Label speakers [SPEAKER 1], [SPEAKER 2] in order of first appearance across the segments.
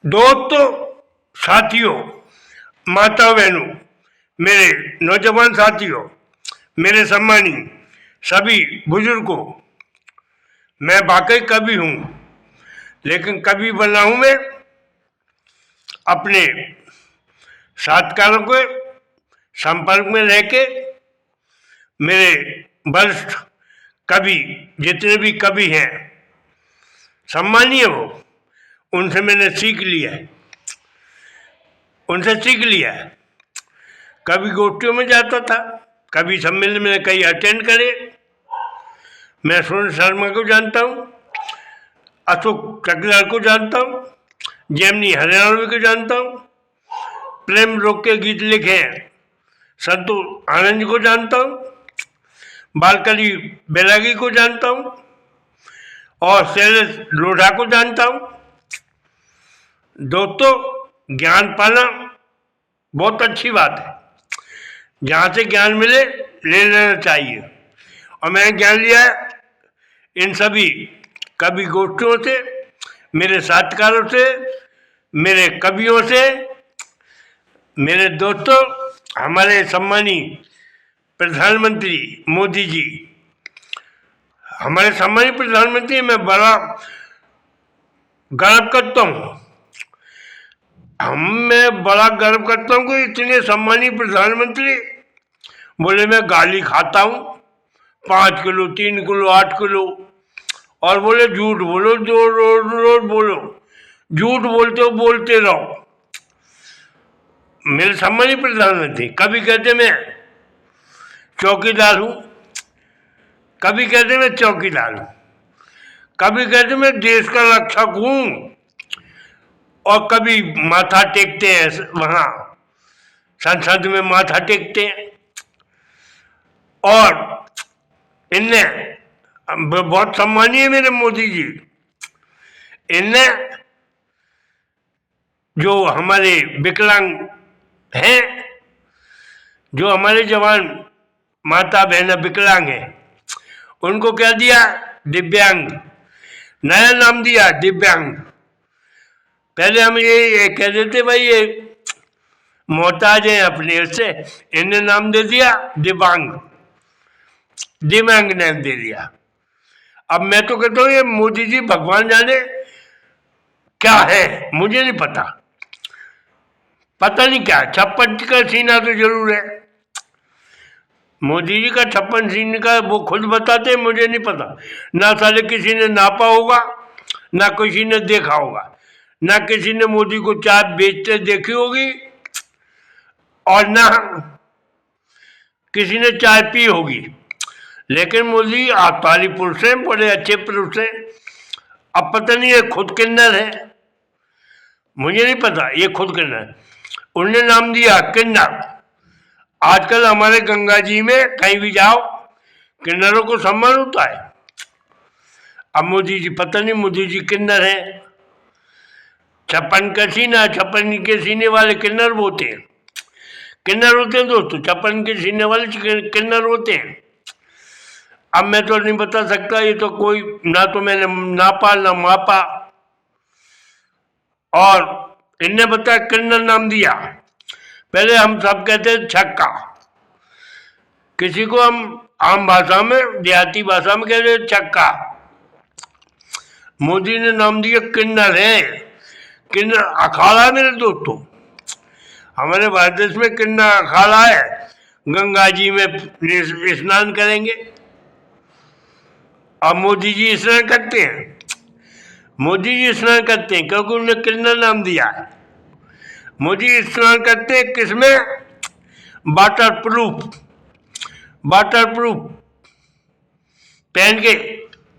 [SPEAKER 1] दोस्तों, साथियों, माता बहनों, मेरे नौजवान साथियों, मेरे सम्मानी सभी बुजुर्गों, मैं वाकई कवि हूँ। लेकिन कवि बना हूँ मैं अपने साथीदारों के संपर्क में रह के। मेरे वरिष्ठ कवि जितने भी कवि हैं, सम्मानीय हो, उनसे मैंने सीख लिया है, उनसे सीख लिया है। कवि गोष्ठियों में जाता था, कवि सम्मेलन में कई अटेंड करे। मैं सुरेंद्र शर्मा को जानता हूँ, अशोक चकलाल को जानता हूँ, जेमिनी हरियाणवी को जानता हूँ, प्रेम रोग के गीत लिखे हैं संतोष आनंद को जानता हूँ, बालकली बैरागी को जानता हूँ और शैलेश लोढ़ा को जानता हूँ। दोस्तों, ज्ञान पाना बहुत अच्छी बात है, जहाँ से ज्ञान मिले ले लेना चाहिए। और मैंने ज्ञान लिया है इन सभी कवि गोष्ठियों से, मेरे साथीकारों से, मेरे कवियों से। मेरे दोस्तों, हमारे सम्मानी प्रधानमंत्री मोदी जी, हमारे सम्मानित प्रधानमंत्री, मैं बड़ा गर्व करता हूँ। मैं बड़ा गर्व करता हूँ कि इतने सम्मानित प्रधानमंत्री बोले मैं गाली खाता हूँ 5 किलो 3 किलो 8 किलो, और बोले झूठ बोलो, जो रोज रोज बोलो, झूठ बोलते हो बोलते रहो। मेरे सम्मानित प्रधानमंत्री कभी कहते मैं चौकीदार हूँ, कभी कहते मैं चौकीदार हूँ, कभी कहते मैं देश का रक्षक हूँ, और कभी माथा टेकते हैं वहाँ संसद में माथा टेकते हैं। और इनने बहुत सम्मानीय मेरे मोदी जी, इनने जो हमारे विकलांग हैं, जो हमारे जवान माता बहना विकलांग हैं, उनको क्या दिया? दिव्यांग। नया नाम दिया दिव्यांग। पहले हम ये कह देते भाई ये मोहताज हैं अपने से, इन्हें नाम दे दिया दिव्यांग, दिव्यांग नाम दे दिया। अब मैं तो कहता हूँ ये मोदी जी भगवान जाने क्या है, मुझे नहीं पता, पता नहीं क्या। 56 का सीना तो जरूर है मोदी जी का, 56 सीने का वो खुद बताते, मुझे नहीं पता। ना साले किसी ने नापा होगा, ना किसी ने देखा होगा, ना किसी ने मोदी को चाय बेचते देखी होगी, और ना किसी ने चाय पी होगी। लेकिन मोदी आताली पुरुष हैं, बड़े अच्छे पुरुष हैं। अब पता नहीं ये खुद किन्नर है, मुझे नहीं पता ये खुद किन्नर। उन्होंने नाम दिया किन्नर। आजकल हमारे गंगा जी में कहीं भी जाओ किन्नरों को सम्मान होता है। अब मोदी जी पता नहीं मोदी जी किन्नर है। 56 का सीना, 56 के सीने वाले किन्नर होते हैं, किन्नर होते हैं दोस्तों, 56 के सीने वाले किन्नर होते हैं। अब मैं तो नहीं बता सकता, ये तो कोई ना तो मैंने नापा ना मापा, और इनने बताया किन्नर नाम दिया। पहले हम सब कहते थे छक्का, किसी को हम आम भाषा में देहाती भाषा में कहते थे छक्का। मोदी ने नाम दिया किन्नर है। किन्नर अखाड़ा है मेरे दोस्तों, हमारे भारत देश में किन्नर अखाड़ा है। गंगा जी में स्नान करेंगे, अब मोदी जी स्नान करते हैं, मोदी जी स्नान करते हैं क्योंकि उन्होंने किन्नर नाम दिया है। मोदी स्नान करते हैं किसमें? वाटर प्रूफ, वाटर प्रूफ पहन के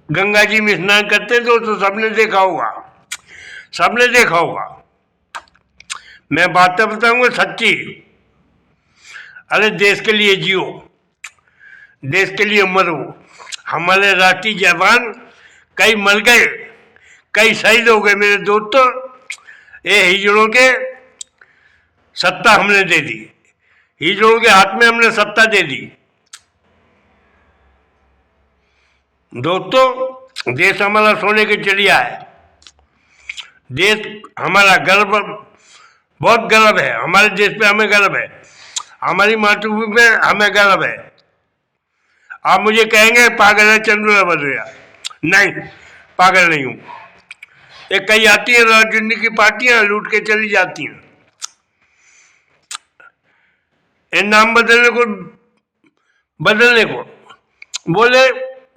[SPEAKER 1] गंगा जी में स्नान करते हैं। तो सबने देखा होगा, सबने देखा होगा। मैं बातें बताऊंगा सच्ची। अरे देश के लिए जियो, देश के लिए मरो। हमारे राष्ट्रीय जवान कई मर गए, कई शहीद हो गए मेरे दोस्तों। ये हिजड़ों के सत्ता हमने दे दी, हिजड़ों के हाथ में हमने सत्ता दे दी। दोस्तों, देश हमारा सोने की चिड़िया है, देश हमारा गर्व, बहुत गर्व है हमारे देश पे, हमें गर्व है, हमारी मातृभूमि पे हमें गर्व है। आप मुझे कहेंगे पागल है चंद्र बद्रिया, नहीं पागल नहीं हूं। एक कई आती है राजनीति की पार्टियां लूट के चली जाती हैं, इन नाम बदलने को बोले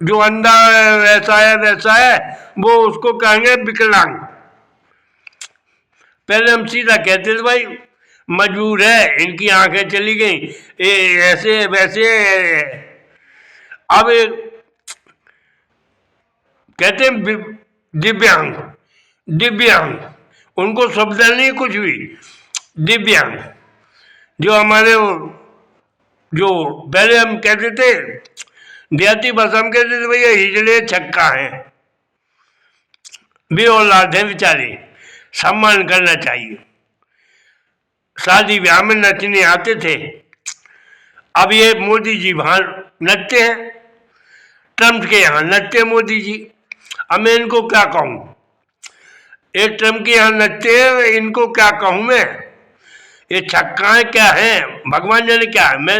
[SPEAKER 1] जो अंधा है वैसा है, वो उसको कहेंगे विकलांग। पहले हम सीधा कहते थे भाई मजबूर है, इनकी आंखें चली गई, ऐसे वैसे। अब कहते हैं दिव्यांग, दिव्यांग उनको शब्द नहीं कुछ भी, दिव्यांग। जो हमारे जो पहले हम कहते थे देहाती भाषा में कहते थे भैया हिजड़े छक्का है, भी औलाद है बेचारे, सम्मान करना चाहिए। शादी ब्याह में नचने आते थे, अब ये मोदी जी वहां नचते हैं, ट्रम्प के यहाँ नचते हैं मोदी जी। अब मैं इनको क्या कहूँ, एक ट्रम्प के यहाँ नचते हैं, इनको क्या कहूँ मैं, ये छक्काएं क्या है भगवान जाने क्या है, मैं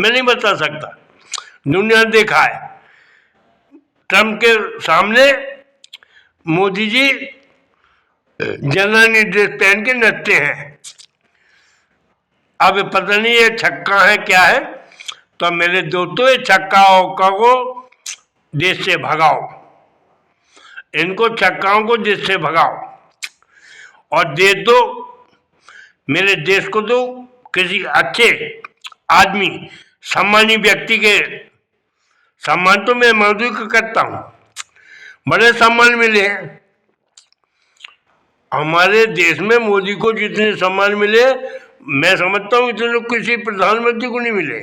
[SPEAKER 1] नहीं बता सकता। दुनिया ने देखा है ट्रम्प के सामने मोदी जी जनरल ड्रेस पहन के नचते हैं। अब पता नहीं ये छक्का है क्या है, तो मेरे दोस्तों ये छक्काओं को देश से भगाओ, इनको छक्काओं को देश से भगाओ और दे दो मेरे देश को, दो किसी अच्छे आदमी सम्मानी व्यक्ति के। सम्मान तो मैं मोदी को करता हूँ, बड़े सम्मान मिले हैं हमारे देश में। मोदी को जितने सम्मान मिले मैं समझता हूँ इतने किसी प्रधानमंत्री को नहीं मिले।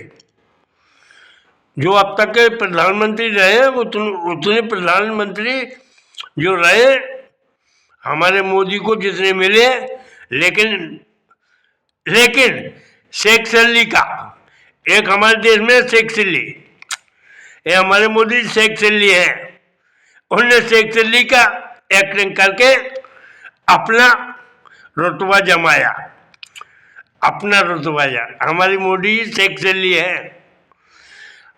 [SPEAKER 1] जो अब तक के प्रधानमंत्री रहे उतने प्रधानमंत्री जो रहे हमारे मोदी को जितने मिले, लेकिन शेख सल्ली का एक हमारे देश में शेख सल्ली, ये हमारे मोदी शेख सल्ली है, उन्होंने शेख सल्ली का एक्टिंग करके अपना रुतबा जमाया, अपना रुतबा। हमारी मोदी शेख सल्ली है,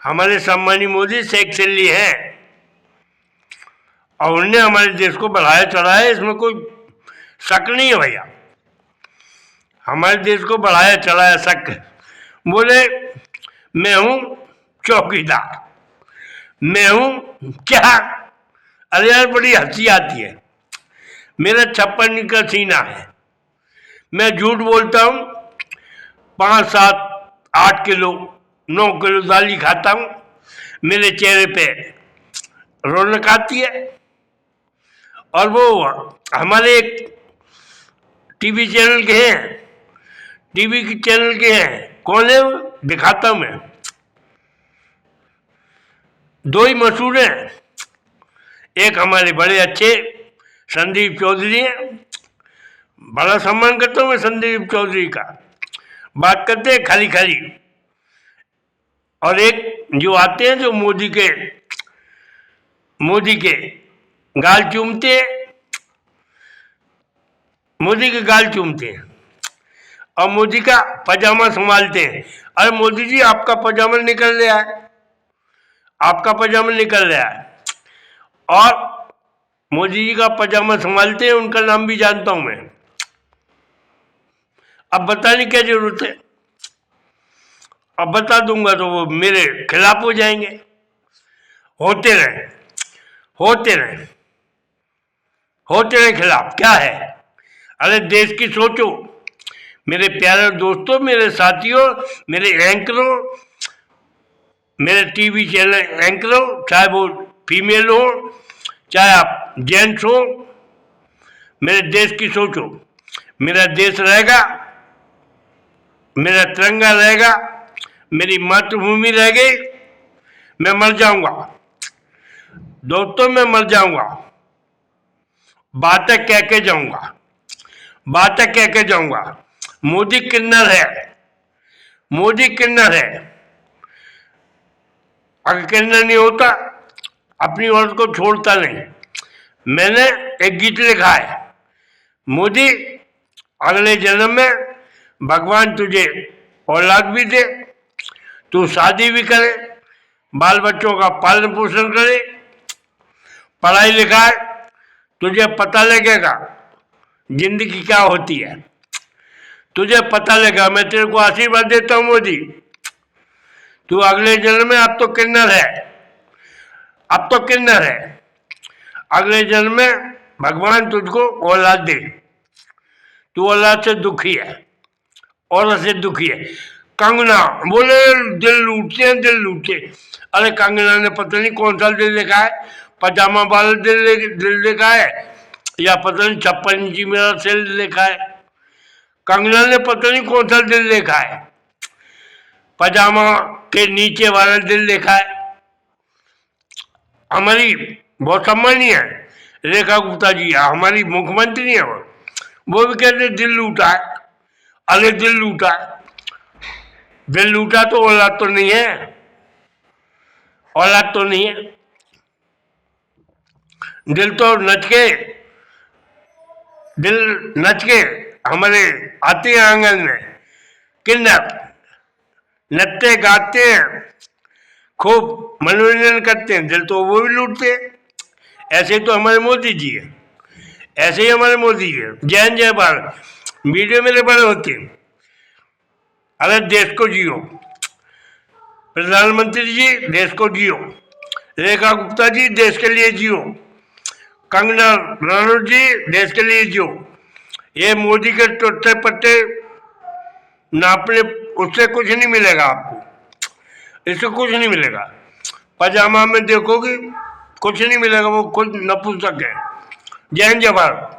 [SPEAKER 1] हमारे सम्मानी मोदी शेख सल्ली है, और उन्होंने हमारे देश को बढ़ाया चढ़ाया, इसमें कोई शक नहीं है भैया। हमारे देश को बढ़ाया चढ़ाया शक। बोले मैं हूं चौकीदार, मैं हूं क्या। अरे यार बड़ी हंसी आती है, मेरा 56 का सीना है, मैं झूठ बोलता हूं, 5, 7, 8 किलो 9 किलो दाली खाता हूं, मेरे चेहरे पे रौनक आती है। और वो हमारे एक टीवी चैनल के हैं, टीवी के चैनल के हैं, कौन है दिखाता हूं मैं, 2 ही मशहूर हैं। एक हमारे बड़े अच्छे संदीप चौधरी हैं, बड़ा सम्मान करता हूं मैं संदीप चौधरी का, बात करते हैं खाली खाली। और एक जो आते हैं जो मोदी के गाल चूमते हैं, मोदी के गाल चूमते हैं और मोदी का पजामा संभालते हैं। अरे मोदी जी आपका पजामा निकल रहा है, आपका पजामा निकल रहा है। और मोदी जी का पजामा संभालते हैं, उनका नाम भी जानता हूं मैं। अब बताने क्या जरूरत है, अब बता दूंगा तो वो मेरे खिलाफ हो जाएंगे। होते रहे होते रहे होते रहे खिलाफ, क्या है। अरे देश की सोचो मेरे प्यारे दोस्तों, मेरे साथियों, मेरे एंकरों, मेरे टीवी चैनल एंकरों, चाहे वो फीमेल हो चाहे आप जेंट्स हो, मेरे देश की सोचो। मेरा देश रहेगा, मेरा तिरंगा रहेगा, मेरी मातृभूमि रह गई, मैं मर जाऊंगा दोस्तों, मैं मर जाऊंगा। बातें कह के जाऊंगा, बातें कह के जाऊंगा। मोदी किन्नर है, मोदी किन्नर है। अगर किन्नर नहीं होता अपनी औरत को छोड़ता नहीं। मैंने एक गीत लिखा है, मोदी, अगले जन्म में भगवान तुझे औलाद भी दे, तू शादी भी करे, बाल बच्चों का पालन पोषण करे, पढ़ाई लिखाई, तुझे पता लगेगा जिंदगी क्या होती है, तुझे पता लगेगा। मैं तेरे को आशीर्वाद देता हूँ मोदी, तू अगले जन्म में, अब तो किन्नर है, अब तो किन्नर है, अगले जन्म में भगवान तुझको औलाद दे, तू औलाद से दुखी है, औरत से दुखी है। कंगना बोले दिल लूटते हैं, दिल लूटते। अरे कंगना ने पता नहीं कौन सा दिल देखा है, पजामा वाला दिल देखा है, या पता नहीं 56 इंची मेरा दिल देखा है। कंगना ने पता नहीं कौन सा दिल देखा है, पजामा के नीचे वाला दिल देखा है। हमारी बहुत सम्मानीय है रेखा गुप्ता जी, हमारी मुख्यमंत्री है, वो भी कहते दिल लूटा है। अरे दिल लूटा, दिल लूटा तो औलाद तो नहीं है, औलाद तो नहीं है। दिल तो नच के हमारे आते हैं आंगन में, किन्नर नचते गाते हैं, खूब मनोरंजन करते हैं, दिल तो वो भी लूटते हैं। ऐसे तो हमारे मोदी जी है, ऐसे ही हमारे मोदी जी है। जय जय भारत, वीडियो मेरे बड़े होते हैं। अरे देश को जियो, प्रधानमंत्री जी देश को जियो, रेखा गुप्ता जी देश के लिए जियो, कंगना रनौत जी देश के लिए जियो। ये मोदी के टोटे पट्टे नापने, उससे कुछ नहीं मिलेगा आपको, इससे कुछ नहीं मिलेगा। पजामा में देखोगे कुछ नहीं मिलेगा, वो खुद नपुंसक है। जय हिंद जय भारत।